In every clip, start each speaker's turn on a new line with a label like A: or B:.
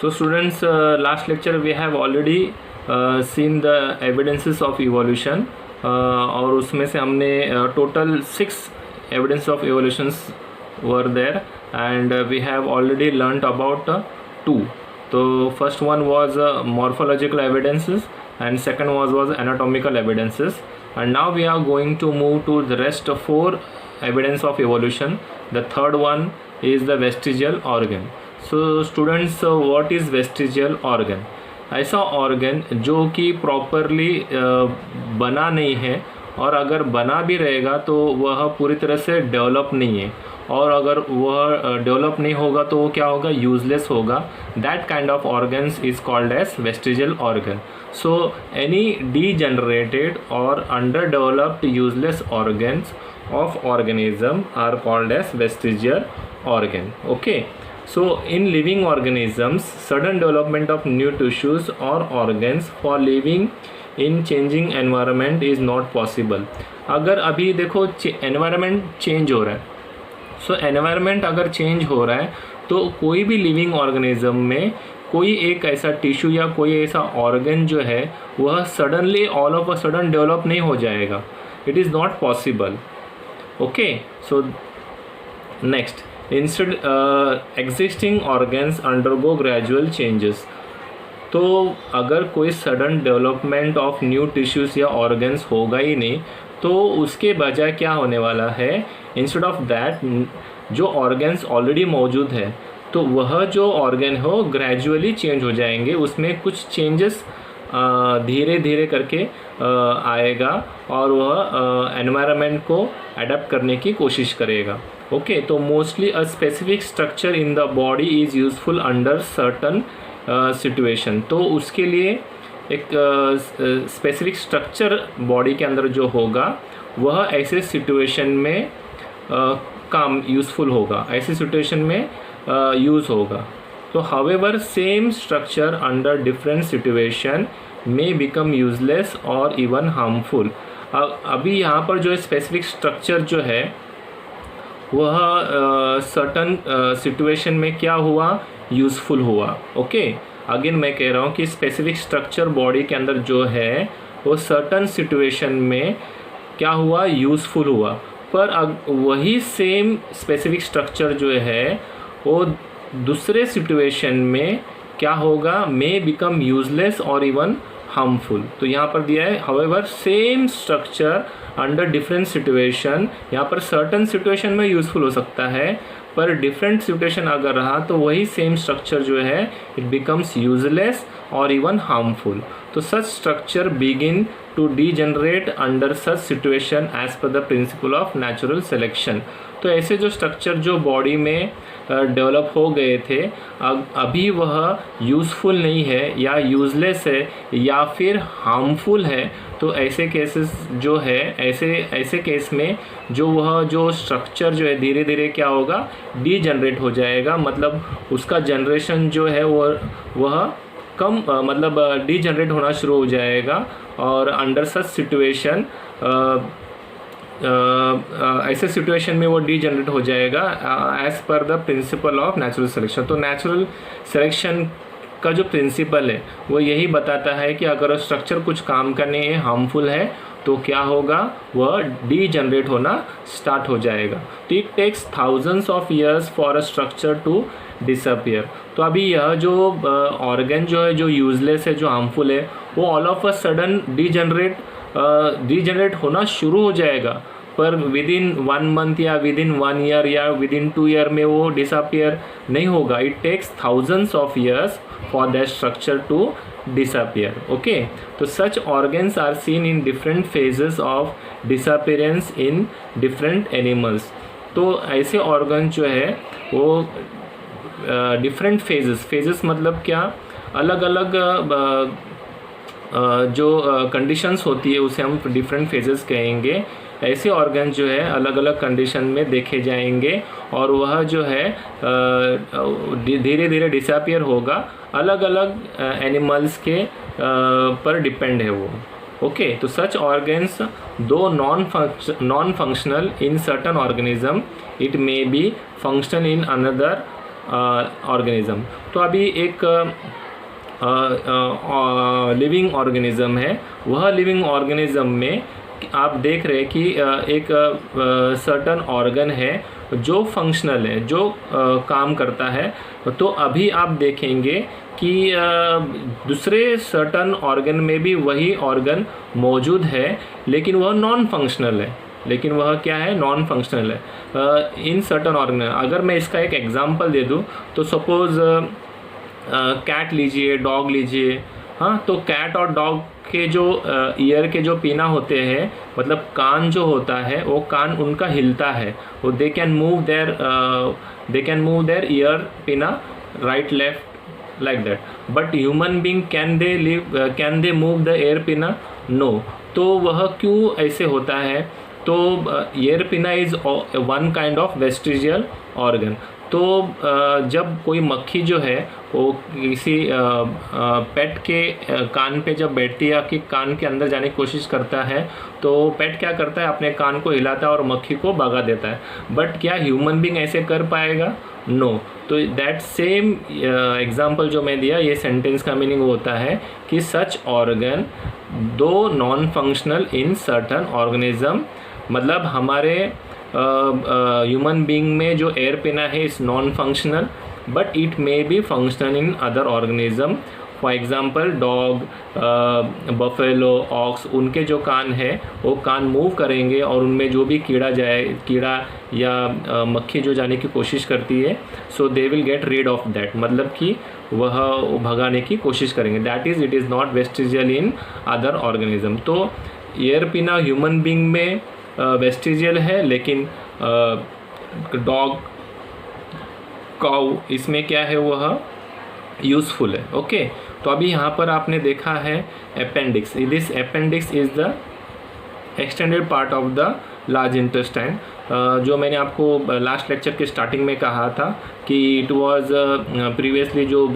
A: So students, last lecture we have already seen the evidences of evolution और उसमें से हमने total 6 evidence of evolutions were there and we have already learnt about 2. So first one was morphological evidences and second was anatomical evidences, and now we are going to move to the rest of 4 evidence of evolution. The third one is the vestigial organ. So students, what is vestigial organ? ऐसा organ जो कि properly बना नहीं है, और अगर बना भी रहेगा तो वह पूरी तरह से डेवलप नहीं है, और अगर वह डेवलप नहीं होगा तो वो क्या होगा, यूजलेस होगा. That kind of organs is called as vestigial organ. So any degenerated और underdeveloped useless organs of organism are called as vestigial organ. Okay, so in living organisms, sudden development of new tissues or organs for living in changing environment is not possible. अगर अभी देखो environment change हो रहा है, so environment अगर change हो रहा है तो कोई भी living organism में कोई एक ऐसा टिश्यू या कोई ऐसा ऑर्गन जो है वह suddenly all of a sudden develop नहीं हो जाएगा. It is not possible. Okay, so next, instead existing organs undergo gradual changes. तो अगर कोई sudden development of new tissues या ऑर्गन्स होगा ही नहीं, तो उसके बजाय क्या होने वाला है, इंस्टेड ऑफ दैट जो ऑर्गन्स ऑलरेडी मौजूद है तो वह जो ऑर्गन हो ग्रेजुअली चेंज हो जाएंगे, उसमें कुछ चेंजेस धीरे धीरे करके आएगा और वह एनवायरनमेंट को अडेप्ट करने की कोशिश करेगा. ओके, तो mostly a specific structure in the body is useful under certain situation. तो उसके लिए एक स्पेसिफिक स्ट्रक्चर बॉडी के अंदर जो होगा वह ऐसे सिचुएशन में काम यूज़फुल होगा, ऐसे सिचुएशन में यूज़ होगा. So however, same structure under different situation may become useless or even harmful. अभी यहाँ पर जो स्पेसिफिक स्ट्रक्चर जो है वह सर्टन सिचुएशन में क्या हुआ, यूज़फुल हुआ. ओके, अगेन मैं कह रहा हूँ कि स्पेसिफिक स्ट्रक्चर बॉडी के अंदर जो है वो सर्टन सिचुएशन में क्या हुआ, यूज़फुल हुआ. पर वही सेम स्पेसिफिक स्ट्रक्चर जो है वो दूसरे सिचुएशन में क्या होगा, मे बिकम यूजलेस और इवन हार्मफुल. तो यहाँ पर दिया है however same structure under different situation. यहाँ पर सर्टन सिचुएशन में यूज़फुल हो सकता है, पर डिफरेंट सिचुएशन अगर रहा तो वही सेम स्ट्रक्चर जो है इट बिकम्स यूजलेस और इवन हार्मफुल. तो such structure begin to degenerate under such situation as per the principle of natural selection. तो ऐसे जो स्ट्रक्चर जो बॉडी में डेवलप हो गए थे अभी वह यूज़फुल नहीं है या यूज़लेस है या फिर हार्मफुल है, तो ऐसे केसेस जो है ऐसे केस में जो स्ट्रक्चर जो है धीरे धीरे क्या होगा, डीजनरेट हो जाएगा. मतलब उसका जनरेशन जो है वह कम मतलब डीजनरेट होना शुरू हो जाएगा. और अंडर सच सिचुएशन ऐसे सिचुएशन में वो डीजनरेट हो जाएगा as per the principle of natural selection. तो नेचुरल सिलेक्शन का जो प्रिंसिपल है वो यही बताता है कि अगर स्ट्रक्चर कुछ काम करने है हार्मफुल है तो क्या होगा, वह डीजनरेट होना स्टार्ट हो जाएगा. तो it takes thousands of years for a structure to disappear. तो अभी यह जो ऑर्गन जो है जो यूजलेस है, जो हार्मफुल है, वो all of a sudden degenerate होना शुरू हो जाएगा, पर विद इन 1 मंथ या विद इन 1 ईयर या विद इन 2 ईयर में वो डिसअपियर नहीं होगा. It takes thousands of years for that structure to disappear. Okay, so such organs are seen in different phases of disappearance in different animals. तो ऐसे organ जो है वो डिफरेंट फेजेस मतलब क्या, अलग अलग जो कंडीशंस होती है उसे हम डिफरेंट फेजेस कहेंगे. ऐसे ऑर्गन जो है अलग अलग कंडीशन में देखे जाएंगे और वह जो है धीरे धीरे डिसअपियर होगा. अलग अलग एनिमल्स के पर डिपेंड है वो. ओके, तो सच ऑर्गन्स दो non functional in certain organism, it may be functional in another organism. तो अभी एक लिविंग ऑर्गेनिज्म है, वह लिविंग ऑर्गेनिज्म में आप देख रहे हैं कि एक सर्टन ऑर्गन है जो फंक्शनल है, जो काम करता है। तो अभी आप देखेंगे कि दूसरे सर्टन ऑर्गन में भी वही ऑर्गन मौजूद है, लेकिन वह नॉन फंक्शनल है। लेकिन वह क्या है? नॉन फंक्शनल है इन सर्टन ऑर्गन। अगर मैं इसका एक एग्जांपल दे दूं तो सपोज़ कैट लीजिए, डॉग लीजिए। हाँ, तो कैट और डॉग के जो ईयर के जो पिना होते हैं, मतलब कान जो होता है, वो कान उनका हिलता है। वो they can move their ear pinna right left like that. But human being can they move the air pinna? No. तो वह क्यों ऐसे होता है? तो ear pinna is one kind of vestigial organ. तो जब कोई मक्खी जो है वो किसी पेट के कान पे जब बैठती है, कि कान के अंदर जाने की कोशिश करता है, तो पेट क्या करता है? अपने कान को हिलाता है और मक्खी को भगा देता है। बट क्या ह्यूमन बींग ऐसे कर पाएगा? नो। तो दैट सेम एग्जांपल जो मैं दिया, ये सेंटेंस का मीनिंग होता है कि सच ऑर्गन दो non functional in certain organism, मतलब हमारे ह्यूमन बींग में जो एयर पिना है is non functional, but it may be functional in other organism. For example dog, buffalo, ox, उनके जो कान है वो कान मूव करेंगे और उनमें जो भी कीड़ा या मक्खी जो जाने की कोशिश करती है, so they will get rid of that, मतलब कि वह भगाने की कोशिश करेंगे। That is it is not vestigial in other organism. तो एयर पिना ह्यूमन बींग में वेस्टिजियल है, लेकिन डॉग, काऊ, इसमें क्या है? वह यूज़फुल है। ओके, तो अभी यहाँ पर आपने देखा है appendix. This appendix is the extended part of the large intestine. जो मैंने आपको लास्ट लेक्चर के स्टार्टिंग में कहा था कि इट वाज प्रीवियसली जो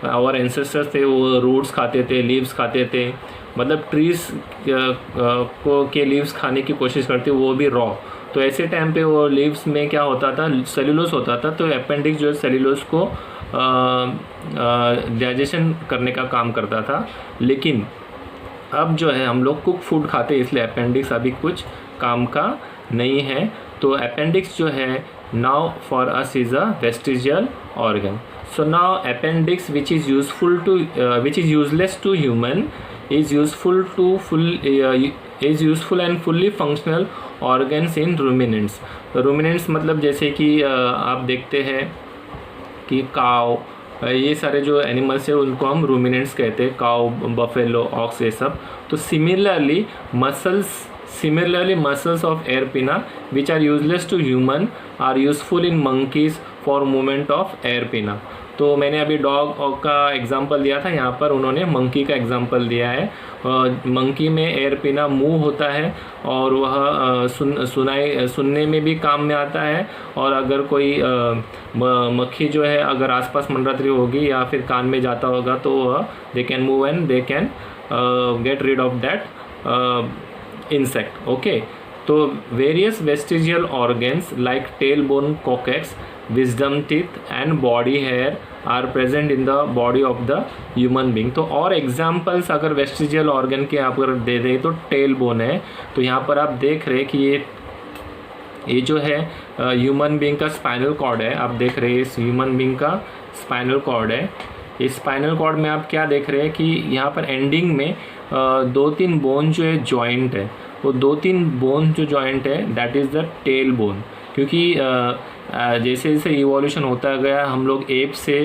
A: आवर एंसेस्टर्स थे वो रूट्स खाते थे, लीव्स खाते थे, मतलब ट्रीज के लीव्स खाने की कोशिश करते, वो भी रॉ। तो ऐसे टाइम पे वो लीव्स में क्या होता था? सेल्यूलोस होता था। तो अपेंडिक्स जो है सेल्यूलोस को डाइजेशन करने का काम करता था। लेकिन अब जो है हम लोग कुक फूड खाते हैं, इसलिए अपेंडिक्स अभी कुछ काम का नहीं है। तो अपेंडिक्स जो है now for us is a vestigial organ. So now appendix, which is useless to human, is useful and fully functional organs in ruminants. Ruminants मतलब जैसे कि आप देखते हैं कि काव, ये सारे जो एनिमल्स है उनको हम रूमिनेंट्स कहते हैं, काव, बफेलो, ऑक्स, ये सब। तो similarly muscles of air pinna which are useless to human are useful in monkeys for movement of air pinna. तो मैंने अभी डॉग का एग्जांपल दिया था, यहाँ पर उन्होंने मंकी का एग्जांपल दिया है। मंकी में एयर पिना मूव होता है और वह सुनने में भी काम में आता है। और अगर कोई मक्खी जो है अगर आसपास मंडरा रही होगी या फिर कान में जाता होगा तो वह they can move and they can get rid of that insect. Okay, तो various vestigial organs like tail bone, coccyx, wisdom teeth and body hair are present in the body of the human being. तो और examples अगर vestigial organ के आप अगर दे दें तो tail bone है। तो यहाँ पर आप देख रहे हैं कि ये जो है ह्यूमन बींग का स्पाइनल कॉर्ड है। आप देख रहे हैं इस ह्यूमन बींग का स्पाइनल कॉर्ड है। इस स्पाइनल कॉर्ड में आप क्या देख रहे हैं कि यहाँ पर एंडिंग में 2-3 बोन जो है जॉइंट है। वो 2-3 बोन जो जॉइंट है that is the tail bone. क्योंकि जैसे जैसे इवोल्यूशन होता गया हम लोग एप से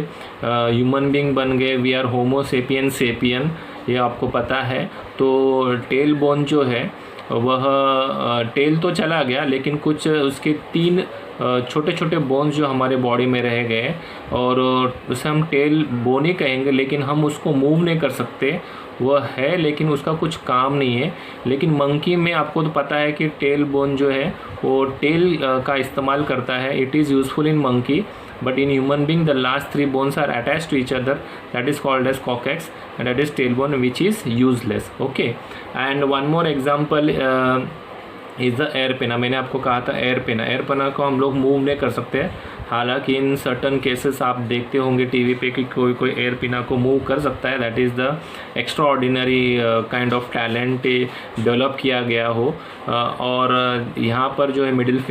A: ह्यूमन बींग बन गए, वी आर होमो सेपियन, ये आपको पता है। तो टेल बोन जो है वह टेल तो चला गया, लेकिन कुछ उसके 3 छोटे छोटे बोन्स जो हमारे बॉडी में रह गए और उसे हम टेल बोन ही कहेंगे, लेकिन हम उसको मूव नहीं कर सकते। वह है लेकिन उसका कुछ काम नहीं है। लेकिन मंकी में आपको तो पता है कि टेल बोन जो है वो टेल का इस्तेमाल करता है। It is useful in monkey, but in human being the last 3 bones are attached to each other, that is called as coccyx, and that is tailbone, which is useless. Okay, and one more example is the air pinna. मैंने आपको कहा था air पिना को हम लोग move नहीं कर सकते, हालांकि इन सर्टन केसेस आप देखते होंगे टीवी पे कि कोई एयर पिना को मूव कर सकता है, that is the extra ordinary kind of talent develop किया गया हो। और यहाँ पर जो है मिडिल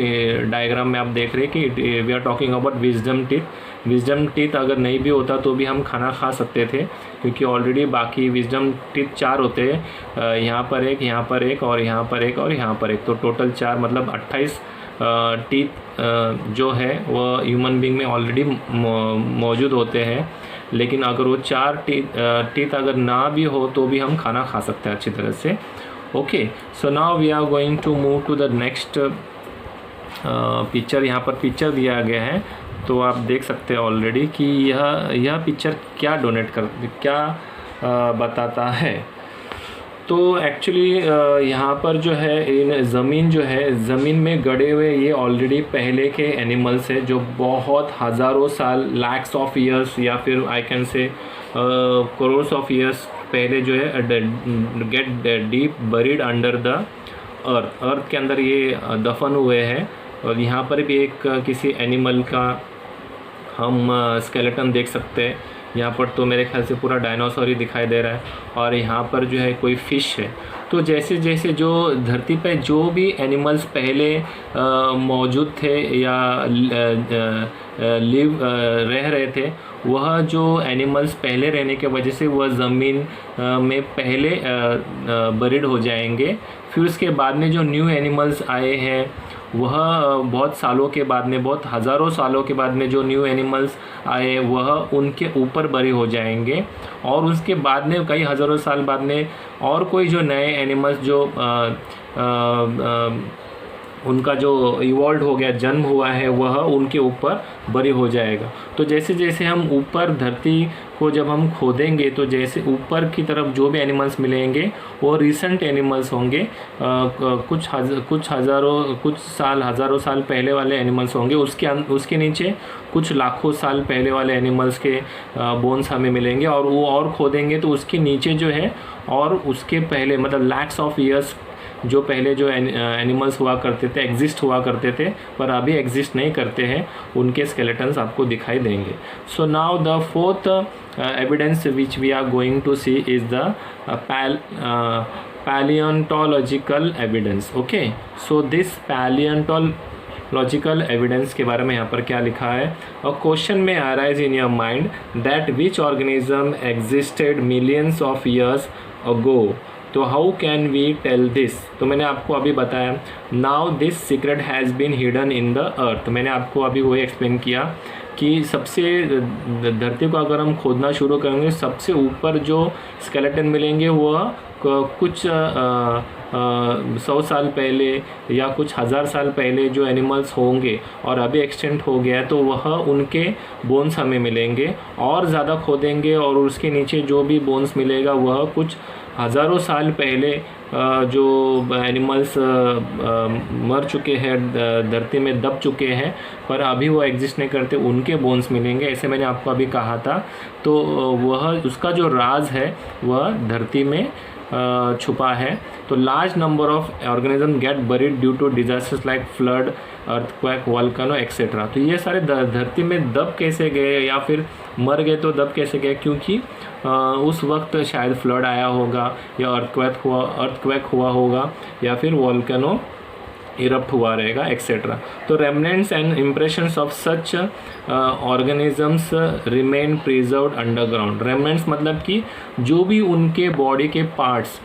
A: डायग्राम में आप देख रहे हैं कि we are talking about wisdom teeth. Wisdom teeth अगर नहीं भी होता तो भी हम खाना खा सकते थे, क्योंकि ऑलरेडी बाकी विजडम टीथ 4 होते हैं, यहाँ पर एक, यहाँ पर एक, और यहाँ पर एक, और यहाँ पर एक, तो टोटल 4 मतलब 28 टीथ जो है वह ह्यूमन बींग में ऑलरेडी मौजूद होते हैं। लेकिन अगर वो 4 टीथ अगर ना भी हो तो भी हम खाना खा सकते हैं अच्छी तरह से। Okay, so now we are going to move to the next picture. यहाँ पर पिक्चर दिया गया है तो आप देख सकते हैं ऑलरेडी कि यह पिक्चर क्या बताता है। तो एक्चुअली यहाँ पर जो है इन ज़मीन में गड़े हुए ये ऑलरेडी पहले के एनिमल्स है जो बहुत हज़ारों साल, लैक्स ऑफ ईयर्स या फिर I can say crores of years पहले जो है gate deep buried under the earth के अंदर ये दफन हुए हैं। और यहाँ पर भी एक किसी एनिमल का हम स्केलेटन देख सकते हैं। यहाँ पर तो मेरे ख्याल से पूरा डायनासोर ही दिखाई दे रहा है, और यहाँ पर जो है कोई फ़िश है। तो जैसे जैसे जो धरती पे जो भी एनिमल्स पहले मौजूद थे या रह रहे थे, वह जो एनिमल्स पहले रहने के वजह से वह ज़मीन में पहले बरीड हो जाएंगे। फिर उसके बाद में जो न्यू एनिमल्स आए हैं वह बहुत सालों के बाद में, बहुत हज़ारों सालों के बाद में जो न्यू एनिमल्स आए वह उनके ऊपर बरी हो जाएंगे। और उसके बाद में कई हज़ारों साल बाद में और कोई जो नए एनिमल्स जो उनका जो इवॉल्व हो गया, जन्म हुआ है, वह उनके ऊपर बरी हो जाएगा। तो जैसे जैसे हम ऊपर धरती को जब हम खोदेंगे तो जैसे ऊपर की तरफ जो भी एनिमल्स मिलेंगे वो रिसेंट एनिमल्स होंगे, कुछ हज़ारों साल पहले वाले एनिमल्स होंगे। उसके नीचे कुछ लाखों साल पहले वाले एनिमल्स के बोन्स हमें मिलेंगे, और वो और खोदेंगे तो उसके नीचे जो है और उसके पहले मतलब लैक्स ऑफ ईयर्स जो पहले जो एनिमल्स हुआ करते थे, एग्जिस्ट हुआ करते थे पर अभी एग्जिस्ट नहीं करते हैं, उनके स्केलेटन्स आपको दिखाई देंगे। So now the fourth evidence which we are going to see is the paleontological evidence. Okay, so this paleontological evidence के बारे में यहाँ पर क्या लिखा है। A question may arise in your mind that which organism existed millions of years ago, तो how can we tell this. तो मैंने आपको अभी बताया, now this secret has been hidden in the earth. मैंने आपको अभी वही एक्सप्लेन किया कि सबसे धरती को अगर हम खोदना शुरू करेंगे, सबसे ऊपर जो स्केलेटन मिलेंगे वह कुछ 100 साल पहले या कुछ 1000 साल पहले जो एनिमल्स होंगे और अभी एक्सटेंट हो गया है, तो वह उनके बोन्स हमें मिलेंगे। और ज़्यादा खोदेंगे और उसके नीचे जो भी बोन्स मिलेगा वह कुछ हज़ारों साल पहले जो एनिमल्स मर चुके हैं, धरती में दब चुके हैं पर अभी वो एग्जिस्ट नहीं करते, उनके बोन्स मिलेंगे। ऐसे मैंने आपको अभी कहा था। तो वह उसका जो राज है वह धरती में छुपा है। तो large number of organism get buried due to disasters like flood, earthquake, volcano etcetera. तो ये सारे धरती में दब कैसे गए या फिर मर गए तो दब कैसे गए, क्योंकि उस वक्त शायद फ्लड आया होगा या अर्थक्वेक हुआ होगा या फिर वोल्केनो इरप्ट हुआ रहेगा एक्सेट्रा। तो remnants and impressions of such organisms remain preserved underground. Remnants मतलब कि जो भी उनके बॉडी के पार्ट्स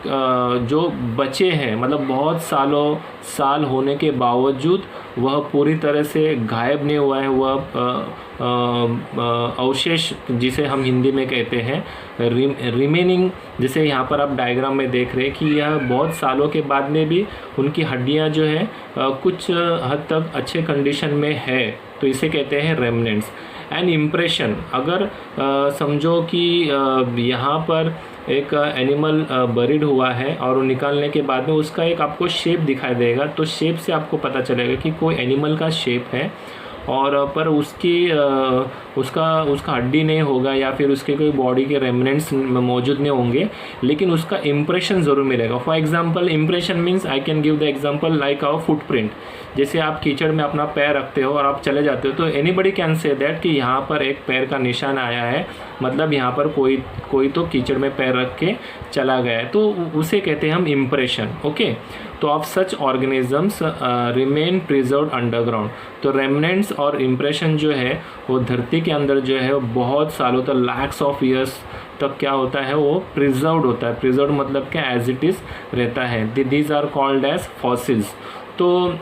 A: जो बचे हैं, मतलब बहुत साल होने के बावजूद वह पूरी तरह से गायब नहीं हुआ है, वह अवशेष जिसे हम हिंदी में कहते हैं रिमेनिंग, जिसे यहाँ पर आप डायग्राम में देख रहे हैं कि यह बहुत सालों के बाद में भी उनकी हड्डियाँ जो है कुछ हद तक अच्छे कंडीशन में है, तो इसे कहते हैं रेमनेंट्स। एंड इम्प्रेशन, अगर समझो कि यहाँ पर एक एनिमल बरीड हुआ है और निकालने के बाद में उसका एक आपको शेप दिखाई देगा, तो शेप से आपको पता चलेगा कि कोई एनिमल का शेप है और पर उसका हड्डी नहीं होगा या फिर उसके कोई बॉडी के रेमनेंट्स मौजूद नहीं होंगे, लेकिन उसका इम्प्रेशन ज़रूर मिलेगा। For example impression means I can give the example like our footprint. जैसे आप कीचड़ में अपना पैर रखते हो और आप चले जाते हो तो एनीबडी कैन से दैट कि यहाँ पर एक पैर का निशान आया है, मतलब यहाँ पर कोई तो कीचड़ में पैर रख के चला गया है, तो उसे कहते हैं हम इम्प्रेशन। ओके, तो of such organisms remain preserved underground. तो रेमनेंट्स और इम्प्रेशन जो है वो धरती के अंदर जो है वो बहुत सालों तक, लैक्स ऑफ ईयर्स तक क्या होता है, वो प्रिजर्व्ड होता है। प्रिजर्व्ड मतलब क्या, एज इट इज़ रहता है। These are called as fossils. तो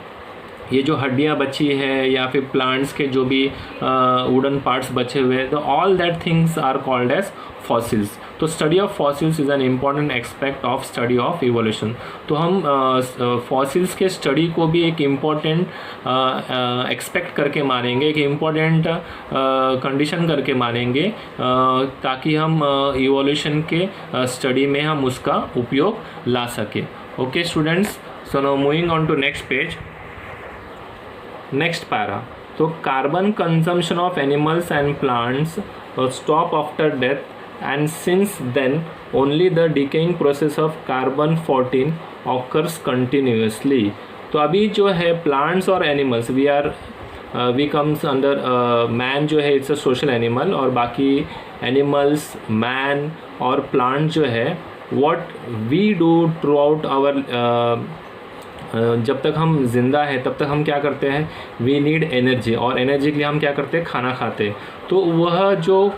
A: ये जो हड्डियाँ बची है या फिर प्लांट्स के जो भी वुडन पार्ट्स बचे हुए हैं, तो all that things are called as fossils. तो study of fossils is an important aspect of study of evolution. तो हम फॉसिल्स के स्टडी को भी एक इम्पॉर्टेंट एक्सपेक्ट करके मानेंगे, एक इम्पॉर्टेंट कंडीशन करके मानेंगे, ताकि हम इवोल्यूशन के स्टडी में हम उसका उपयोग ला सकें। Okay students, so now moving on to next page, next para. तो carbon consumption of animals and plants stop after death, and since then only the decaying process of carbon 14 occurs continuously। तो अभी जो है plants और animals we comes under man जो है it's a social animal, और बाकी एनिमल्स, मैन और प्लांट जो है what we do throughout our, जब तक हम जिंदा है तब तक हम क्या करते हैं, वी नीड एनर्जी, और एनर्जी के लिए हम क्या करते हैं, खाना खाते हैं। तो वह जो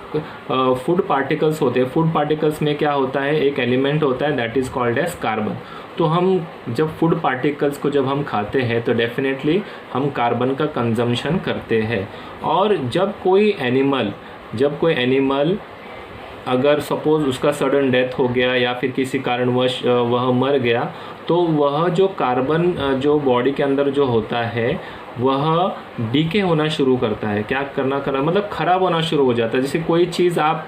A: फूड पार्टिकल्स होते हैं, फूड पार्टिकल्स में क्या होता है, एक एलिमेंट होता है that is called as carbon. तो हम जब फूड पार्टिकल्स को जब हम खाते हैं तो डेफिनेटली हम कार्बन का कंजम्पशन करते हैं। और जब कोई एनिमल अगर सपोज़ उसका सडन डेथ हो गया या फिर किसी कारणवश वह मर गया, तो वह जो कार्बन जो बॉडी के अंदर जो होता है वह डीके होना शुरू करता है। क्या करना मतलब ख़राब होना शुरू हो जाता है। जैसे कोई चीज़ आप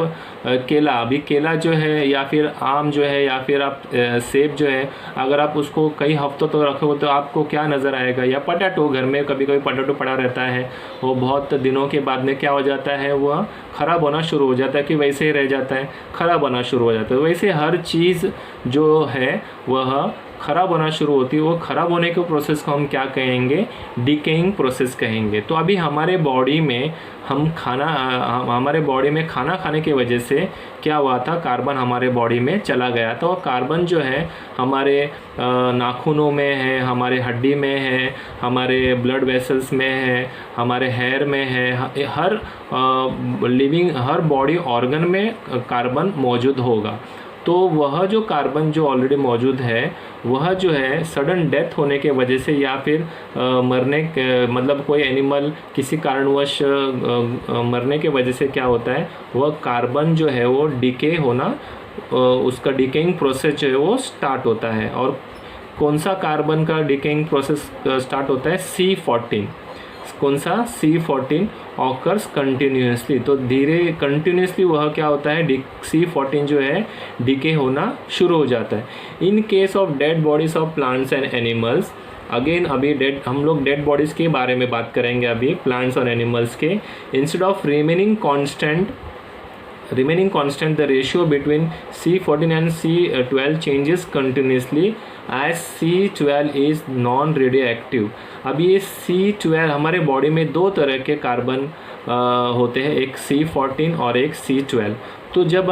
A: केला जो है या फिर आम जो है या फिर आप सेब जो है, अगर आप उसको कई हफ्तों तक रखोगे तो आपको क्या नज़र आएगा, या पटाटो, घर में कभी कभी पटाटो पड़ा रहता है, वो बहुत दिनों के बाद में क्या हो जाता है, वह ख़राब होना शुरू हो जाता है, कि वैसे ही रह जाता है, ख़राब होना शुरू हो जाता है। वैसे हर चीज़ जो है वह ख़राब होना शुरू होती है। वो ख़राब होने के प्रोसेस को हम क्या कहेंगे, डिकेइंग प्रोसेस कहेंगे। तो अभी हमारे बॉडी में हमारे बॉडी में खाना खाने की वजह से क्या हुआ था, कार्बन हमारे बॉडी में चला गया था। और कार्बन जो है हमारे नाखूनों में है, हमारे हड्डी में है, हमारे ब्लड वेसल्स में है, हमारे हेयर में है, हर हर बॉडी ऑर्गन में कार्बन मौजूद होगा। तो वह जो कार्बन जो ऑलरेडी मौजूद है वह जो है सडन डेथ होने के वजह से या फिर मतलब कोई एनिमल किसी कारणवश मरने के वजह से क्या होता है, वह कार्बन जो है वो डिके होना, उसका डिकेइंग प्रोसेस जो है वो स्टार्ट होता है। और कौन सा कार्बन का डिकेइंग प्रोसेस स्टार्ट होता है, C14। कौन सा, C14 ऑकर्स कंटिन्यूसली। तो धीरे कंटिन्यूसली वह क्या होता है, C14 जो है डिके होना शुरू हो जाता है। In case of dead bodies of plants and animals, again अभी हम लोग डेड बॉडीज़ के बारे में बात करेंगे अभी, प्लांट्स और एनिमल्स के। Instead of remaining constant, the ratio between C14 and C12 changes continuously as C12 is non-radioactive। अब ये C12 हमारे बॉडी में दो तरह के कार्बन होते हैं, एक C14 और एक C12। तो जब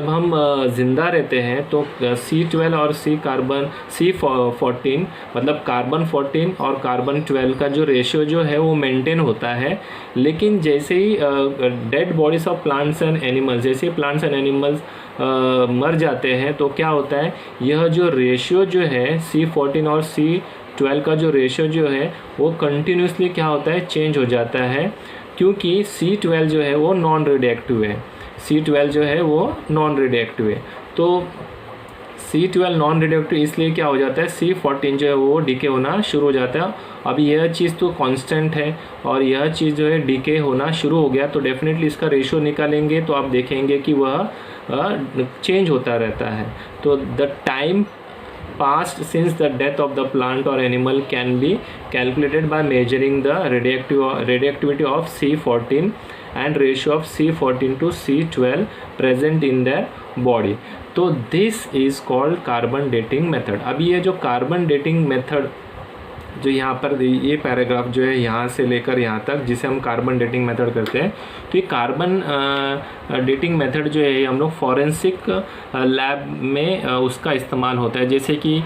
A: हम ज़िंदा रहते हैं तो C12 और C14 मतलब कार्बन 14 और कार्बन 12 का जो रेशियो जो है वो मेंटेन होता है। लेकिन जैसे ही dead bodies of plants and animals, जैसे ही प्लांट्स एंड एनिमल्स मर जाते हैं तो क्या होता है, यह जो रेशियो जो है C14 और C12 का जो रेशियो जो है वो कंटिन्यूसली क्या होता है, चेंज हो जाता है। क्योंकि C12 जो है वो नॉन रेडियोएक्टिव है, C12 जो है वो नॉन रेडियोएक्टिव है। तो C12 नॉन रेडियोएक्टिव इसलिए क्या हो जाता है, C14 जो है वो डीके होना शुरू हो जाता है। अभी यह चीज़ तो कांस्टेंट है और यह चीज़ जो है डीके होना शुरू हो गया, तो डेफिनेटली इसका रेशियो निकालेंगे तो आप देखेंगे कि वह चेंज होता रहता है। तो the time passed since the death of the plant or animal can be calculated by measuring the radioactivity of C14 and ratio of C14 to C12 present in their body। तो this is called carbon dating method। अब ये जो carbon dating method जो यहाँ पर ये paragraph जो है यहाँ से लेकर यहाँ तक, जिसे हम कार्बन डेटिंग मेथड करते हैं, तो ये कार्बन डेटिंग मेथड जो है हम लोग फॉरेंसिक लैब में उसका इस्तेमाल होता है। जैसे कि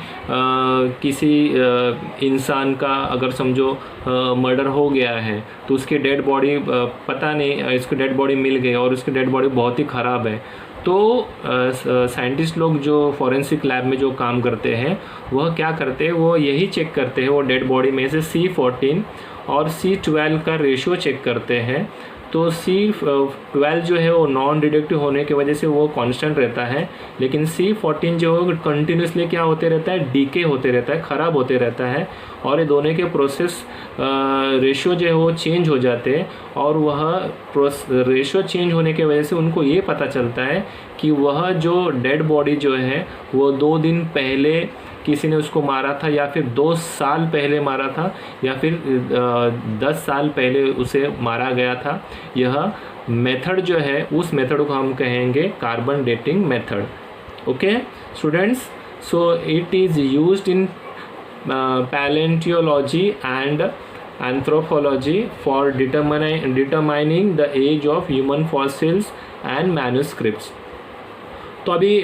A: किसी इंसान का अगर समझो मर्डर हो गया है, तो उसकी डेड बॉडी पता नहीं, इसकी डेड बॉडी मिल गई और उसकी डेड बॉडी बहुत ही ख़राब है, तो साइंटिस्ट लोग जो फॉरेंसिक लैब में जो काम करते हैं वह क्या करते हैं, वो यही चेक करते हैं, वो डेड बॉडी में से C14 और C12 का रेशियो चेक करते हैं। तो C12 जो है वो नॉन रिडक्टिव होने की वजह से वो कांस्टेंट रहता है, लेकिन C14 जो है कंटिन्यूसली क्या होते रहता है, डीके होते रहता है, ख़राब होते रहता है, और ये दोनों के प्रोसेस रेशियो जो है वो चेंज हो जाते हैं। और वह रेशियो चेंज होने की वजह से उनको ये पता चलता है कि वह जो डेड बॉडी जो है वो 2 दिन पहले किसी ने उसको मारा था, या फिर 2 साल पहले मारा था, या फिर 10 साल पहले उसे मारा गया था। यह मेथड जो है उस मेथड को हम कहेंगे carbon dating method. Okay students, so it is used in palaeontology and anthropology for determining the age of human fossils and manuscripts. तो अभी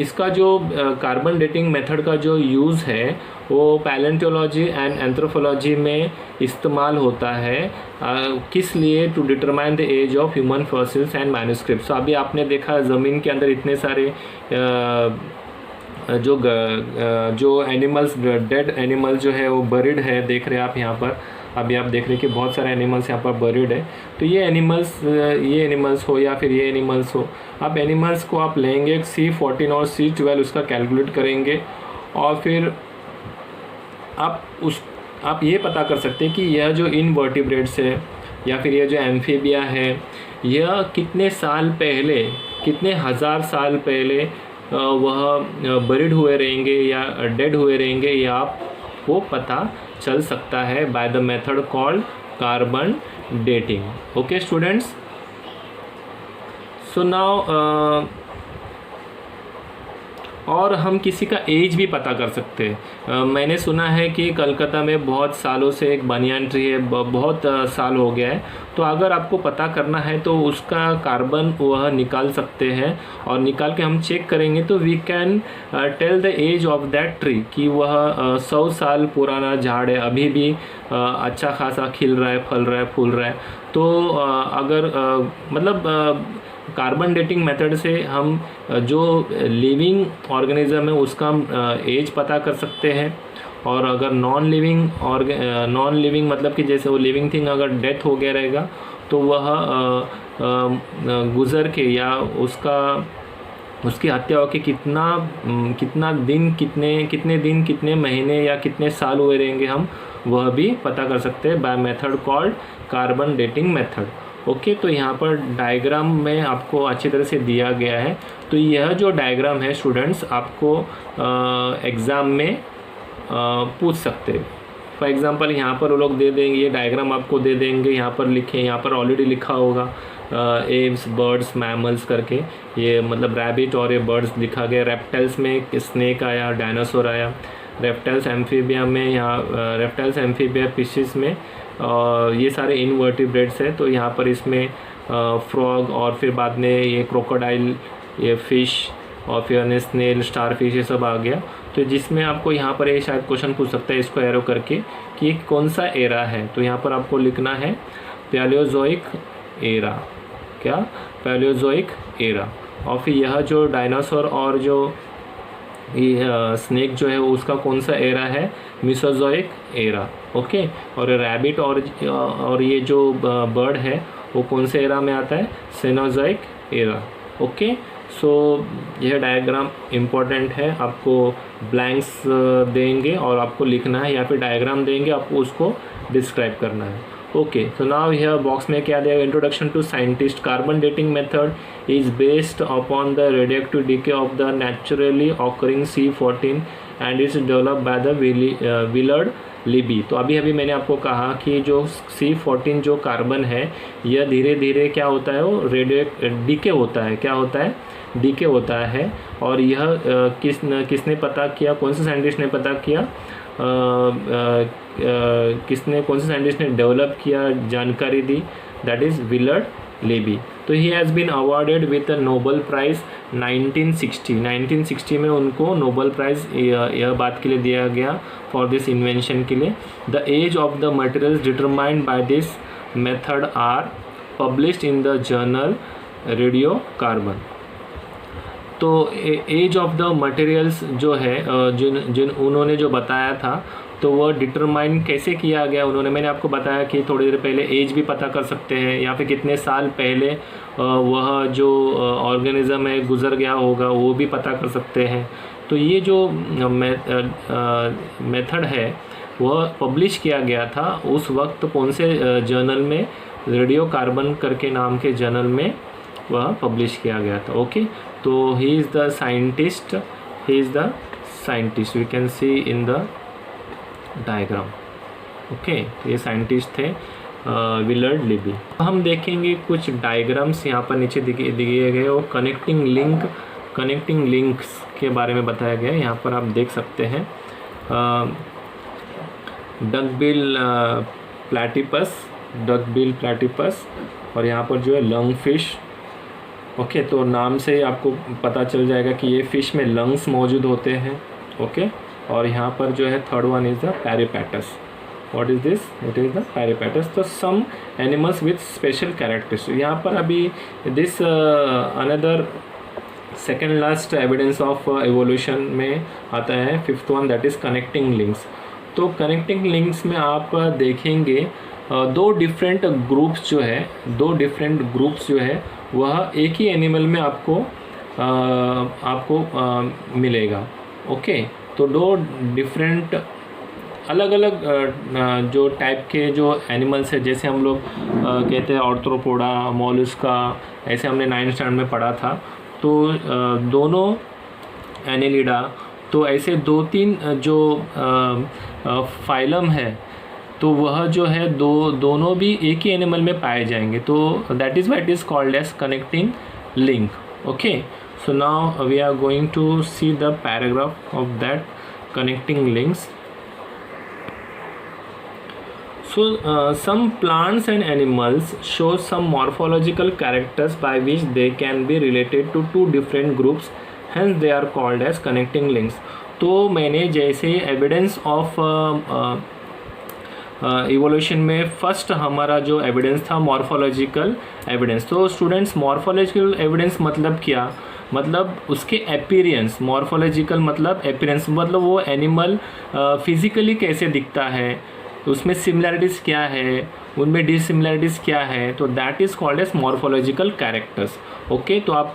A: इसका जो कार्बन डेटिंग मेथड का जो यूज़ है वो पैलेंटियोलॉजी एंड एंथ्रोपोलॉजी में इस्तेमाल होता है। किस लिए? To determine the age of human fossils and manuscripts. अभी आपने देखा ज़मीन के अंदर इतने सारे जो एनिमल्स, डेड एनिमल जो है वो बरीड है, देख रहे हैं आप यहाँ पर। अभी आप देख रहे हैं कि बहुत सारे एनिमल्स यहाँ पर बरीड है। तो ये एनिमल्स हो या फिर ये एनिमल्स हो, आप एनिमल्स को आप लेंगे, C14 और C12 उसका कैलकुलेट करेंगे, और फिर आप ये पता कर सकते हैं कि यह जो इनवर्टिब्रेट्स है या फिर यह जो एम्फीबिया है, यह कितने साल पहले, कितने हज़ार साल पहले वह बरीड हुए रहेंगे या डेड हुए रहेंगे, या आपको पता चल सकता है by the method called carbon dating. Okay students, so now और हम किसी का एज भी पता कर सकते हैं। मैंने सुना है कि कलकत्ता में बहुत सालों से एक बनियान ट्री है, बहुत साल हो गया है। तो अगर आपको पता करना है तो उसका कार्बन वह निकाल सकते हैं, और निकाल के हम चेक करेंगे तो we can tell the age of that tree, कि वह 100 साल पुराना झाड़ है, अभी भी अच्छा खासा खिल रहा है, फल रहा है, फूल रहा है। तो अगर मतलब कार्बन डेटिंग मेथड से हम जो लिविंग ऑर्गेनिज्म है उसका एज पता कर सकते हैं। और अगर नॉन लिविंग मतलब कि जैसे वो लिविंग थिंग अगर डेथ हो गया रहेगा तो वह गुज़र के या उसकी हत्या हो के कितना दिन, कितने दिन, कितने महीने या कितने साल हुए रहेंगे, हम वह भी पता कर सकते हैं by method called carbon dating method. Okay, तो यहाँ पर डायग्राम में आपको अच्छी तरह से दिया गया है। तो यह जो डायग्राम है स्टूडेंट्स, आपको एग्ज़ाम में पूछ सकते हैं। फॉर एग्ज़ाम्पल यहाँ पर वो लोग दे देंगे, ये डायग्राम आपको दे देंगे, यहाँ पर लिखें, यहाँ पर ऑलरेडी लिखा होगा एव्स, बर्ड्स, मैमल्स करके, ये मतलब रैबिट और ये बर्ड्स लिखा गया। रेप्टाइल्स में स्नेक आया, डायनासोर आया। रेप्टाइल्स एम्फीबिया में, यहाँ रेप्टाइल्स एम्फीबिया फिशेस में ये सारे इनवर्टिब्रेट्स है। तो यहाँ पर इसमें फ्रॉग, और फिर बाद में ये क्रोकोडाइल, ये फिश, और फिर स्नेल, स्टार फिश, ये सब आ गया। तो जिसमें आपको यहाँ पर ये शायद क्वेश्चन पूछ सकता है, इसको एरो करके, कि कौन सा एरा है। तो यहाँ पर आपको लिखना है पैलियोजोइक एरा। क्या? Palaeozoic era. और फिर यह जो डायनासोर और जो स्नेक जो है उसका कौन सा एरा है? Mesozoic era. ओके, और रैबिट और ये जो बर्ड है वो कौन से एरा में आता है? Cenozoic era. ओके, सो यह डायग्राम इम्पोर्टेंट है। आपको ब्लैंक्स देंगे और आपको लिखना है, या फिर डायग्राम देंगे, आपको उसको डिस्क्राइब करना है। ओके, सो नाउ यह बॉक्स में क्या दिया? Introduction to scientist. Carbon dating method is based upon the radioactive decay of the naturally occurring C14 and it's develop by the Willard Libby. तो अभी मैंने आपको कहा कि जो C14 जो कार्बन है, यह धीरे धीरे क्या होता है, वो डीके होता है। क्या होता है? डीके होता है। और यह किसने पता किया? कौन से साइंटिस्ट ने पता किया? किसने, कौन से साइंटिस्ट ने डेवलप किया, जानकारी दी, दैट इज़ विलर्ड लेबी। तो he has been awarded with a Nobel prize 1960 में उनको नोबल प्राइज़ यह बात के लिए दिया गया फॉर दिस इन्वेंशन के लिए। The age of the materials determined by this method are published in the journal radiocarbon. तो एज ऑफ द मटेरियल्स जो है जिन उन्होंने जो बताया था, तो वह डिटरमाइन कैसे किया गया उन्होंने, मैंने आपको बताया कि थोड़ी देर पहले एज भी पता कर सकते हैं या फिर कितने साल पहले वह जो ऑर्गेनिज़म है गुज़र गया होगा वो भी पता कर सकते हैं। तो ये जो मेथड है वह पब्लिश किया गया था उस वक्त कौन से जर्नल में, रेडियो कार्बन करके नाम के जर्नल में वह पब्लिश किया गया था। ओके, तो he is the scientist, we can see in the diagram. Okay, ये साइंटिस्ट थे विलर्ड लेबी। हम देखेंगे कुछ डायग्राम्स यहाँ पर नीचे दिए गए और कनेक्टिंग लिंक्स के बारे में बताया गया है। यहाँ पर आप देख सकते हैं डकबिल प्लैटिपस और यहाँ पर जो है लंग फिश। ओके, तो नाम से आपको पता चल जाएगा कि ये फ़िश में लंग्स मौजूद होते हैं। ओके, और यहाँ पर जो है third one is the peripatus. What is this? It is the peripatus. तो some animals with special characteristics. यहाँ पर अभी this another second last evidence of evolution में आता है fifth one, that is connecting links. तो कनेक्टिंग लिंक्स में आप देखेंगे दो डिफरेंट ग्रुप्स जो है वह एक ही एनिमल में आपको मिलेगा। ओके, तो दो डिफरेंट अलग अलग जो टाइप के जो एनिमल्स है, जैसे हम लोग कहते हैं ऑर्थ्रोपोडा, मोलस्का, ऐसे हमने 9th स्टैंडर्ड में पढ़ा था। तो दोनों एनेलिडा, तो ऐसे 2-3 जो फाइलम है तो वह जो है दोनों भी एक ही एनिमल में पाए जाएंगे। तो that is what it is called as connecting link. Okay, so now we are going to see the paragraph of that connecting links. So some plants and animals show some morphological characters by which they can be related to two different groups, hence they are called as connecting links. तो मैंने जैसे evidence of evolution में first हमारा जो evidence था morphological evidence. तो students, morphological evidence मतलब क्या? मतलब उसके अपीयरेंस। मॉर्फोलॉजिकल मतलब अपीयरेंस, मतलब वो एनिमल फिजिकली कैसे दिखता है, उसमें सिमिलैरिटीज़ क्या है, उनमें डिसिमिलैरिटीज़ क्या है, तो that is called as morphological characters. Okay, तो आप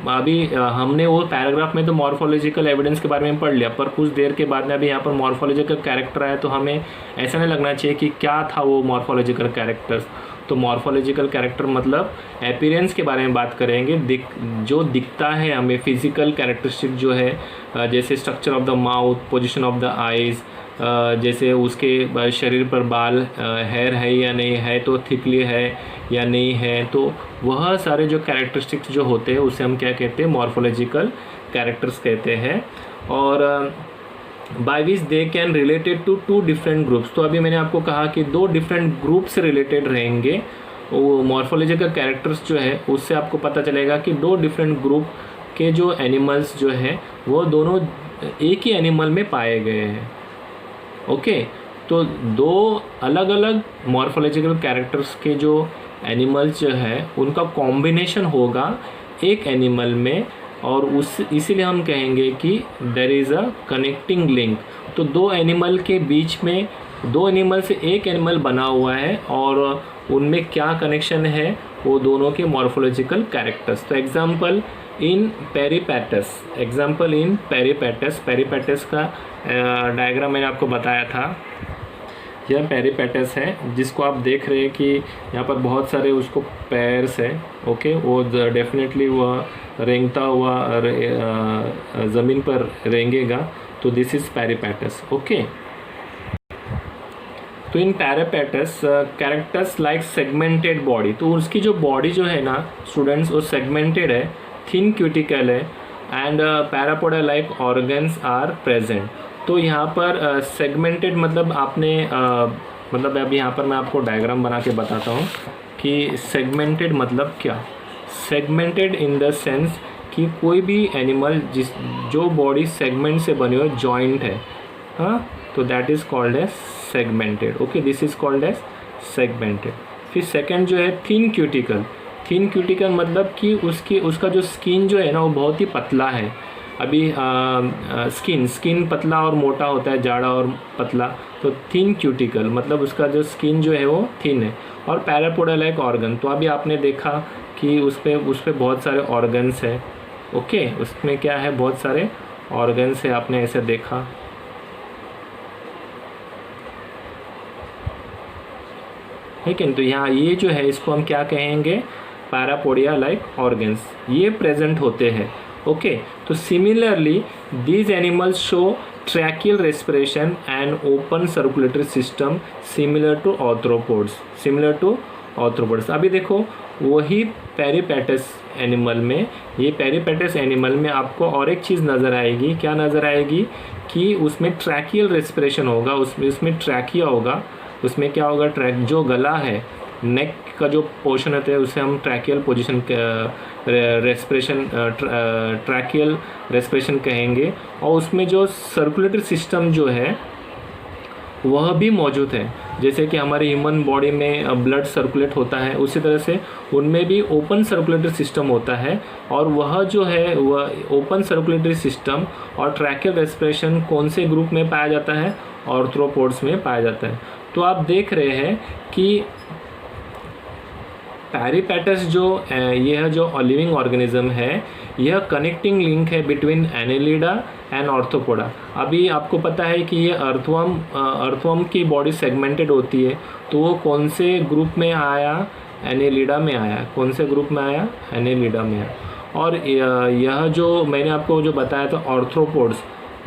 A: अभी हमने वो पैराग्राफ में तो मॉर्फोलॉजिकल एविडेंस के बारे में पढ़ लिया, पर कुछ देर के बाद में अभी यहाँ पर मॉर्फोलॉजिकल कैरेक्टर आया तो हमें ऐसा नहीं लगना चाहिए कि क्या था वो मॉर्फोलॉजिकल कैरेक्टर्स। तो मॉर्फोलॉजिकल कैरेक्टर मतलब अपीयरेंस के बारे में बात करेंगे, जो दिखता है हमें, फिजिकल कैरेक्टरिस्टिक जो है, जैसे structure of the mouth, position of the eyes, जैसे उसके शरीर पर बाल, हेयर है या नहीं है, तो थिकली है या नहीं है, तो वह सारे जो कैरेक्टरिस्टिक्स जो होते हैं उसे हम क्या कहते हैं? मॉर्फोलॉजिकल कैरेक्टर्स कहते हैं। और by which they can related to two different groups. तो अभी मैंने आपको कहा कि 2 डिफरेंट ग्रुप से रिलेटेड रहेंगे वो मॉर्फोलॉजिकल कैरेक्टर्स जो है, उससे आपको पता चलेगा कि 2 डिफरेंट ग्रुप के जो एनिमल्स जो है वो दोनों एक ही एनिमल में पाए गए हैं। ओके, तो 2 अलग अलग मॉर्फोलॉजिकल कैरेक्टर्स के जो एनिमल्स जो है उनका कॉम्बिनेशन होगा एक एनिमल में, और इसीलिए हम कहेंगे कि there is a connecting link. तो 2 एनिमल के बीच में, 2 एनिमल से एक एनिमल बना हुआ है और उनमें क्या कनेक्शन है, वो दोनों के मॉर्फोलॉजिकल कैरेक्टर्स। तो एग्जाम्पल इन पेरीपैटस, पेरीपैटस का डायग्राम मैंने आपको बताया था। यह पेरीपैटस है जिसको आप देख रहे हैं कि यहाँ पर बहुत सारे उसको पैर्स है। ओके, वो डेफिनेटली वह रेंगता हुआ ज़मीन पर रेंगेगा, तो दिस इज़ पेरीपैटस। ओके, तो इन पेरीपैटस कैरेक्टर्स लाइक सेगमेंटेड बॉडी, तो उसकी जो बॉडी जो है ना स्टूडेंट्स वो सेगमेंटेड है, थिन क्यूटिकल है, and parapodia like organs are present. तो यहाँ पर सेगमेंटेड मतलब आपने मतलब अब यहाँ पर मैं आपको डायग्राम बना के बताता हूँ कि सेगमेंटेड मतलब क्या। सेगमेंटेड इन द सेंस कि कोई भी एनिमल जो बॉडी सेगमेंट से बनी हो, जॉइंट है, हाँ, तो that is called as segmented. Okay, this is called as segmented. फिर सेकंड जो है थिन क्यूटिकल। थिन क्यूटिकल मतलब कि उसका जो स्किन जो है ना वो बहुत ही पतला है। अभी स्किन पतला और मोटा होता है, जाड़ा और पतला, तो थिन क्यूटिकल मतलब उसका जो स्किन जो है वो थिन है। और पैरापोडा लाइक ऑर्गन, तो अभी आपने देखा कि उस पर बहुत सारे ऑर्गन्स है। ओके, उसमें क्या है, बहुत सारे ऑर्गन्स है, आपने ऐसे देखा। ठीक है, तो यहाँ ये जो है इसको हम क्या कहेंगे, पैरापोडिया लाइक ऑर्गन्स, ये प्रेजेंट होते हैं। ओके, तो similarly these animals show tracheal respiration and open circulatory system similar to arthropods. अभी देखो वही पेरिपेटस एनिमल में, ये पेरिपेटस एनिमल में आपको और एक चीज़ नज़र आएगी। क्या नज़र आएगी कि उसमें ट्रैकियल रेस्पिरेशन होगा, उसमें ट्रैकिया होगा। उसमें क्या होगा, जो गला है, नेक का जो पोर्शन होता है उसे हम tracheal position respiration tracheal respiration कहेंगे। और उसमें जो सर्कुलेटरी सिस्टम जो है वह भी मौजूद है। जैसे कि हमारे ह्यूमन बॉडी में ब्लड सर्कुलेट होता है, उसी तरह से उनमें भी ओपन सर्कुलेटरी सिस्टम होता है। और वह जो है वह ओपन सर्कुलेटरी सिस्टम और ट्रैकियल रेस्पिरेशन कौन से ग्रुप में पाया जाता है, आर्थ्रोपोड्स में पाया जाता है। तो आप देख रहे हैं कि पैरीपेटस यह जो लिविंग ऑर्गेनिज्म है, यह कनेक्टिंग लिंक है बिटवीन एनेलिडा एंड आर्थ्रोपोडा। अभी आपको पता है कि ये अर्थवर्म की बॉडी सेगमेंटेड होती है, तो वो कौन से ग्रुप में आया, एनेलिडा में आया। कौन से ग्रुप में आया, एनेलिडा में आया। और यह जो मैंने आपको जो बताया था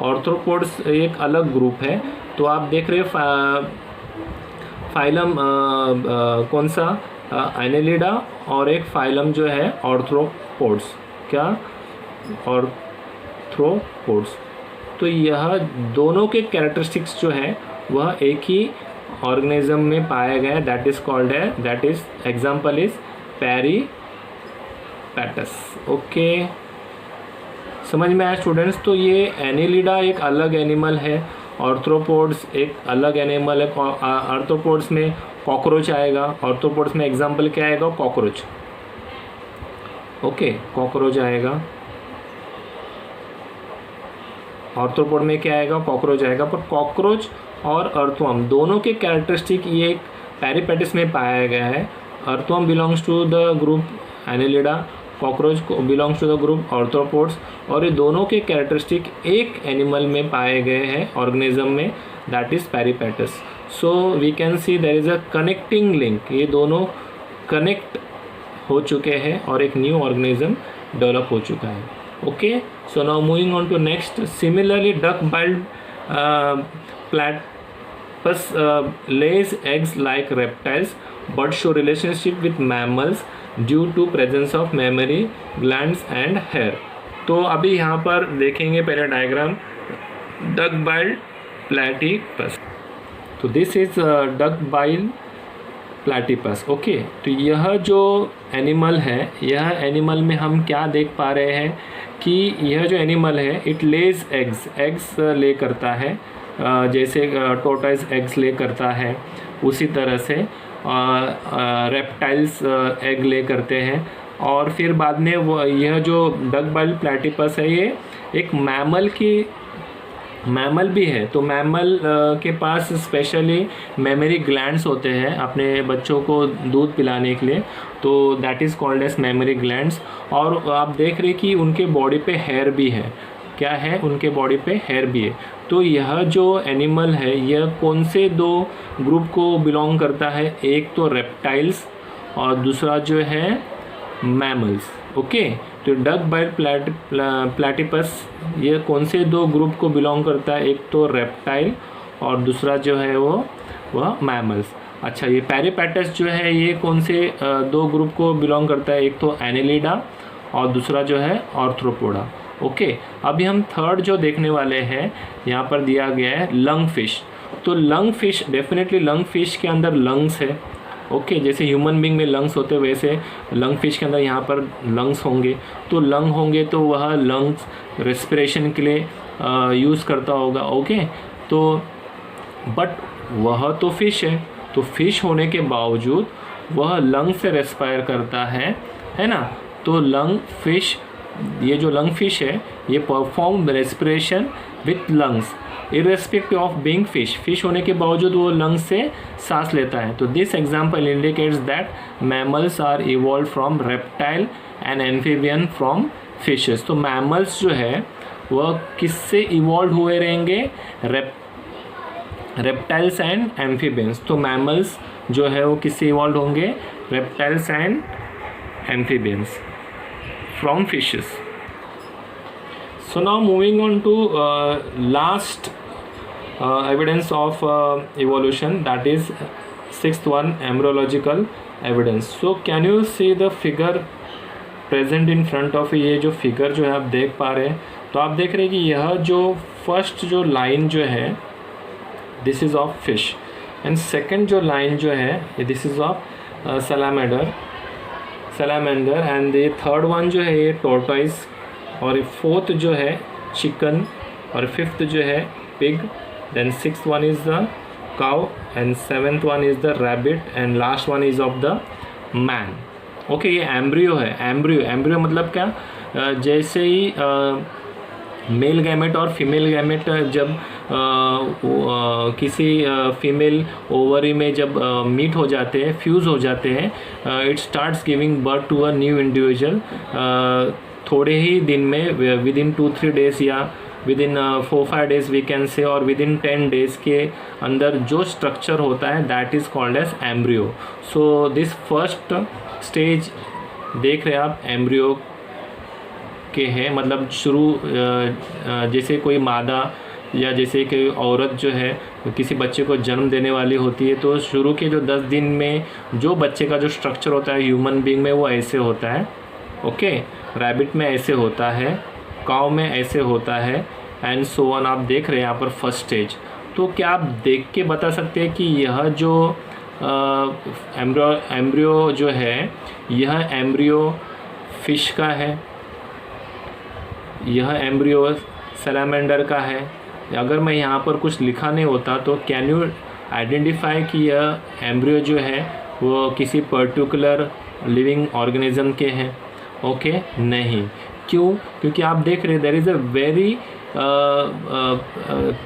A: आर्थ्रोपोड्स एक अलग ग्रुप है। तो आप देख रहे फाइलम कौन सा, एनेलिडा, और एक फाइलम जो है आर्थ्रोपोड्स। क्या, आर्थ्रोपोड्स। तो यह दोनों के कैरेक्टरिस्टिक्स जो है वह एक ही ऑर्गेनिज्म में पाया गया है, that is example is peripatus. Okay, समझ में आया स्टूडेंट्स। तो ये एनेलिडा एक अलग एनिमल है, आर्थ्रोपोड्स एक अलग एनिमल है। आर्थ्रोपोड्स में कॉकरोच आएगा, आर्थ्रोपोड्स में एग्जाम्पल क्या आएगा, कॉकरोच। ओके, कॉकरोच आएगा। आर्थ्रोपोड में क्या आएगा, कॉकरोच आएगा। पर कॉकरोच और अर्थवर्म दोनों के कैरेक्टरिस्टिक ये पैरीपेटस में पाया गया है। Earthworm belongs to the group Annelida, cockroach belongs to the group arthropods. और ये दोनों के कैरेक्टरिस्टिक एक एनिमल में पाए गए हैं, ऑर्गेनिज्म में, that is peripatus. So we can see there is a connecting link, ये दोनों कनेक्ट हो चुके हैं और एक न्यू ऑर्गेनिज्म डेवलप हो चुका है। Okay, so now moving on to next. Similarly duck billed platypus lays eggs like reptiles but show relationship with mammals due to presence of mammary glands and hair। तो अभी यहाँ पर देखेंगे पहले diagram, duck billed platypus. तो this is duck billed platypus. Okay, तो यह जो एनिमल है, यह एनिमल में हम क्या देख पा रहे हैं कि यह जो एनिमल है इट लेज एग्स ले करता है, जैसे टोर्टोइज एग्स ले करता है, उसी तरह से रेप्टाइल्स एग ले करते हैं। और फिर बाद में वो यह जो डक बाइल्ड प्लैटीपस है ये एक मैमल भी है। तो मैमल के पास स्पेशली मेमरी ग्लैंड्स होते हैं अपने बच्चों को दूध पिलाने के लिए, तो that is called as mammary glands. और आप देख रहे कि उनके बॉडी पे हेयर भी है। क्या है, उनके बॉडी पे हेयर भी है। तो यह जो एनिमल है यह कौन से दो ग्रुप को बिलोंग करता है, एक तो रेप्टाइल्स और दूसरा जो है मैमल्स। ओके, तो डक बाइल्ड प्लैटीपस ये कौन से दो ग्रुप को बिलोंग करता है, एक तो रेप्टाइल और दूसरा जो है वह मैमल्स। अच्छा, ये पैरीपेटस जो है ये कौन से दो ग्रुप को बिलोंग करता है, एक तो एनेलिडा और दूसरा जो है आर्थ्रोपोडा। ओके, अभी हम थर्ड जो देखने वाले हैं, यहाँ पर दिया गया है लंग फिश। तो lung fish, definitely lung fish के अंदर लंग्स है। ओके, जैसे ह्यूमन बींग में लंग्स होते हैं वैसे लंग फिश के अंदर यहाँ पर लंग्स होंगे। तो लंग होंगे तो वह लंग्स रेस्पिरेशन के लिए यूज़ करता होगा। ओके, तो बट वह तो फिश है, तो फिश होने के बावजूद वह लंग से रेस्पायर करता है ना। तो लंग फिश, ये जो लंग फिश है ये perform respiration with lungs irrespective of being fish. Fish होने के बावजूद वो लंग्स से सांस लेता है। तो this example indicates that mammals are evolve from reptile and amphibian from fishes. तो मैमल्स जो है वह किससे इवॉल्व हुए रहेंगे? Reptiles and amphibians. तो मैमल्स जो है वो किससे इवॉल्व होंगे? Reptiles and amphibians from fishes. So now moving on to last evidence of evolution, that is sixth one, embryological evidence. So can you see the figure present in front of you? ये जो figure जो है आप देख पा रहे हैं, तो आप देख रहे हैं कि यह जो फर्स्ट जो लाइन जो है this is of fish, and second जो लाइन जो है this is of salamander, and ये थर्ड वन जो है ये टॉर्टोइस, और फोर्थ जो है चिकन, और फिफ्थ जो है pig, then sixth one is the cow, and seventh one is the rabbit, and last one is of the man. Okay, ये एम्ब्रियो है। एम्ब्रियो मतलब क्या? जैसे ही मेल गैमेट और फीमेल गैमेट जब किसी फीमेल ओवरी में जब मीट हो जाते हैं, फ्यूज़ हो जाते हैं, it starts giving birth to a new individual. थोड़े ही दिन में, विद इन 2-3 डेज़ या within 4-5 days we can say, और विद इन 10 डेज़ के अंदर जो स्ट्रक्चर होता है that is called as embryo. So this first stage देख रहे हैं आप एम्ब्रियो के हैं, मतलब शुरू जैसे कोई मादा या जैसे कि औरत जो है किसी बच्चे को जन्म देने वाली होती है, तो शुरू के जो 10 दिन में जो बच्चे का जो स्ट्रक्चर होता है ह्यूमन बीइंग में वो ऐसे होता है। ओके, रैबिट में ऐसे होता है, काऊ में ऐसे होता है, एंड सो ऑन। आप देख रहे हैं यहाँ पर फर्स्ट स्टेज। तो क्या आप देख के बता सकते हैं कि यह जो एम्ब्रियो जो है यह एम्ब्रियो फिश का है, यह एम्ब्रियो सैलामेंडर का है? अगर मैं यहाँ पर कुछ लिखा नहीं होता तो कैन यू आइडेंटिफाई कि यह एम्ब्रियो जो है वो किसी पर्टिकुलर लिविंग ऑर्गेनिज्म के हैं? ओके, नहीं। क्यों? क्योंकि आप देख रहे हैं there is a very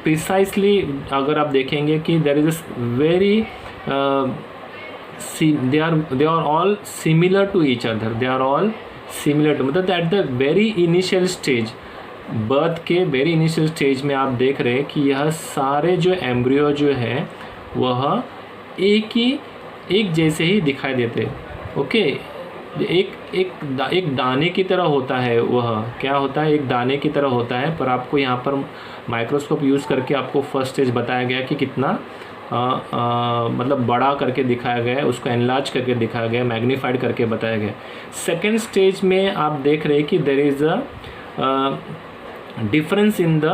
A: precisely, अगर आप देखेंगे कि there is a very they are all similar to each other, they are all similar to, मतलब at the very initial stage, birth के वेरी इनिशियल स्टेज में आप देख रहे हैं कि यह सारे जो एम्ब्रियो जो है वह एक जैसे ही दिखाई देते हैं। ओके, एक दाने की तरह होता है, वह क्या होता है? एक दाने की तरह होता है, पर आपको यहाँ पर माइक्रोस्कोप यूज़ करके आपको फर्स्ट स्टेज बताया गया कि कितना मतलब बड़ा करके दिखाया गया है, उसको एनलार्ज करके दिखाया गया, मैग्नीफाइड करके बताया गया। सेकेंड स्टेज में आप देख रहे हैं कि there is a difference in the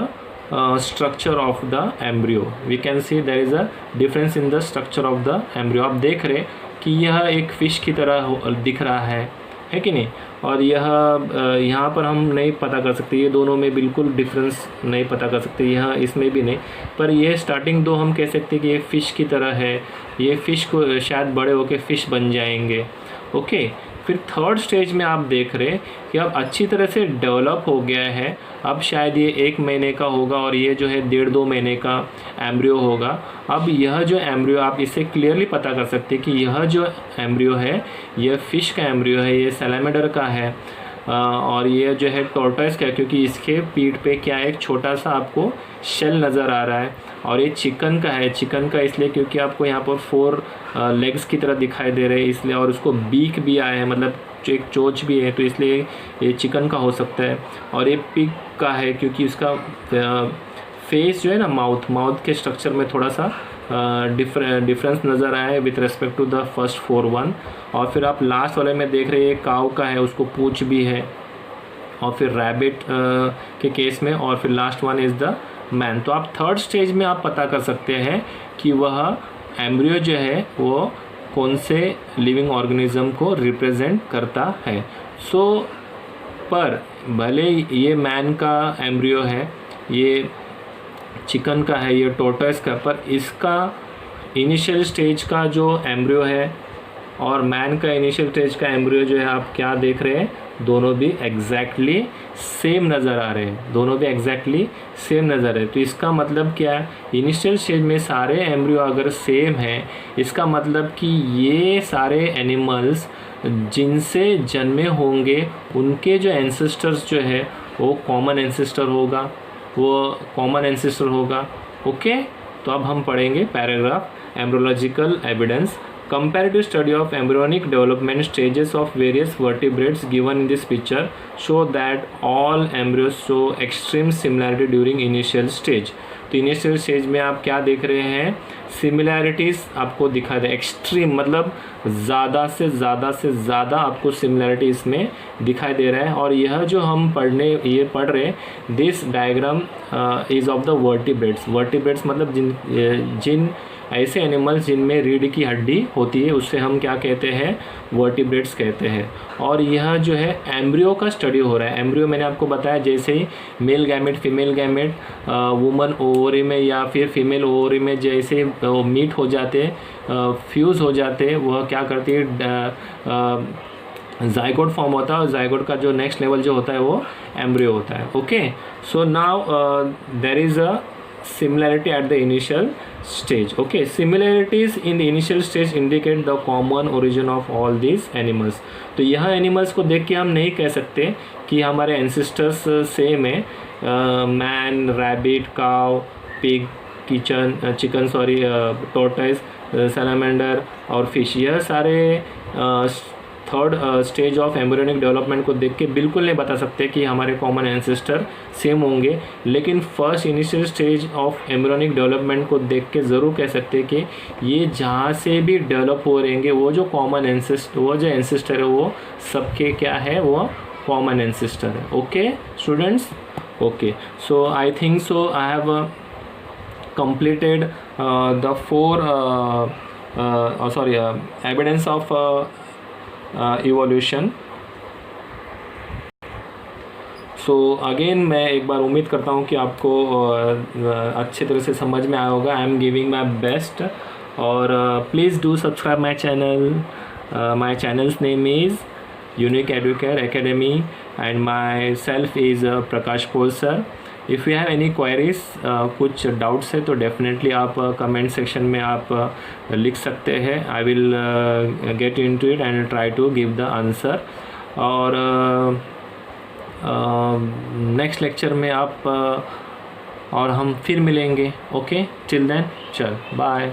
A: structure of the embryo. We can see there is a difference in the structure of the embryo. आप देख रहे कि यह एक फ़िश की तरह दिख रहा है कि नहीं? और यह यहाँ पर हम नहीं पता कर सकते, ये दोनों में बिल्कुल डिफरेंस नहीं पता कर सकते, यह इसमें भी नहीं। पर यह स्टार्टिंग दो हम कह सकते हैं कि ये फ़िश की तरह है, ये फ़िश को शायद बड़े होकर फ़िश बन जाएंगे। ओके, फिर थर्ड स्टेज में आप देख रहे कि अब अच्छी तरह से डेवलप हो गया है, अब शायद ये 1 महीने का होगा और ये जो है 1.5-2 महीने का एम्ब्रियो होगा। अब यह जो एम्ब्रियो, आप इससे क्लियरली पता कर सकते हैं कि यह जो एम्ब्रियो है यह फ़िश का एम्ब्रियो है, ये सैलामेंडर का है, और ये जो है टॉर्टोइस का है, क्योंकि इसके पीठ पे क्या है, एक छोटा सा आपको शेल नज़र आ रहा है। और ये चिकन का है, चिकन का इसलिए क्योंकि आपको यहाँ पर 4 लेग्स की तरह दिखाई दे रहे हैं इसलिए, और उसको बीक भी आया है, मतलब एक चोंच भी है, तो इसलिए ये चिकन का हो सकता है। और ये पिग का है क्योंकि उसका फेस जो है ना, माउथ के स्ट्रक्चर में थोड़ा सा डिफरेंस नज़र आया है with respect to the first 4 one. और फिर आप लास्ट वाले में देख रहे हैं काऊ का है, उसको पूंछ भी है। और फिर रैबिट के केस में, और फिर last one is the man. तो आप थर्ड स्टेज में आप पता कर सकते हैं कि वह एम्ब्रियो जो है वो कौन से लिविंग ऑर्गेनिज्म को रिप्रेजेंट करता है। पर भले ये मैन का एम्ब्रियो है, ये चिकन का है, ये टोर्टोइस का, पर इसका इनिशियल स्टेज का जो एम्ब्रियो है और मैन का इनिशियल स्टेज का एम्ब्रियो जो है, आप क्या देख रहे हैं, दोनों भी एग्जैक्टली सेम नज़र आ रहे हैं, दोनों भी एग्जैक्टली सेम नज़र आ रहे हैं। तो इसका मतलब क्या है, इनिशियल स्टेज में सारे एम्ब्रियो अगर सेम हैं, इसका मतलब कि ये सारे एनिमल्स जिनसे जन्मे होंगे उनके जो एंसेस्टर्स जो है वो कॉमन एंसेस्टर होगा, ओके। तो अब हम पढ़ेंगे paragraph embryological evidence. Comparative study of embryonic development stages of various vertebrates given in this picture show that all embryos show extreme similarity during initial stage। तो इनिशियल स्टेज में आप क्या देख रहे हैं, सिमिलैरिटीज़ आपको दिखा दे, एक्सट्रीम मतलब ज़्यादा से ज़्यादा आपको सिमिलैरिटी इसमें दिखाई दे रहा है। और यह जो हम पढ़ रहे हैं, this diagram is of the vertebrates मतलब जिन ऐसे एनिमल्स जिनमें रीढ़ की हड्डी होती है उससे हम क्या कहते हैं, वर्टिब्रेट्स कहते हैं। और यह जो है एम्ब्रियो का स्टडी हो रहा है। एम्ब्रियो मैंने आपको बताया, जैसे ही male gamete female gamete woman ovary में या फिर फीमेल ओवरी में जैसे मीट हो जाते हैं, फ्यूज़ हो जाते हैं, वह क्या करती है, जाइगोट फॉर्म होता है, और जाइगोट का जो नेक्स्ट लेवल जो होता है वो एम्ब्रियो होता है, okay. So now there is a similarity at the initial stage, okay। Similarities in the initial stage indicate the common origin of all these animals। तो यह एनिमल्स को देख के हम नहीं कह सकते कि हमारे एंसेस्टर्स सेम है। मैन, रैबिट, काव, पिग, चिकन टोर्टोइस, सैलामेंडर और फिश, यह सारे third stage of embryonic development को देख के बिल्कुल नहीं बता सकते कि हमारे कॉमन एंसेस्टर सेम होंगे, लेकिन first initial stage of embryonic development को देख के ज़रूर कह सकते हैं कि ये जहाँ से भी डेवलप हो रहेंगे वो जो एंसेस्टर है वो सबके क्या है, वो कॉमन एंसेस्टर है, okay students, okay. So I think so I have completed the four evidence of evolution। So again मैं एक बार उम्मीद करता हूँ कि आपको अच्छे तरह से समझ में आया होगा। I am giving my best, और please do subscribe my channel. My channel's name is Unique Educare Academy and myself is Prakash Pol sir. If you have any queries, कुछ डाउट्स है तो डेफिनेटली आप कमेंट सेक्शन में आप लिख सकते हैं। I will get into it and try to give the answer. और नेक्स्ट लेक्चर में आप और हम फिर मिलेंगे, ओके। टिल देन, चल बाय।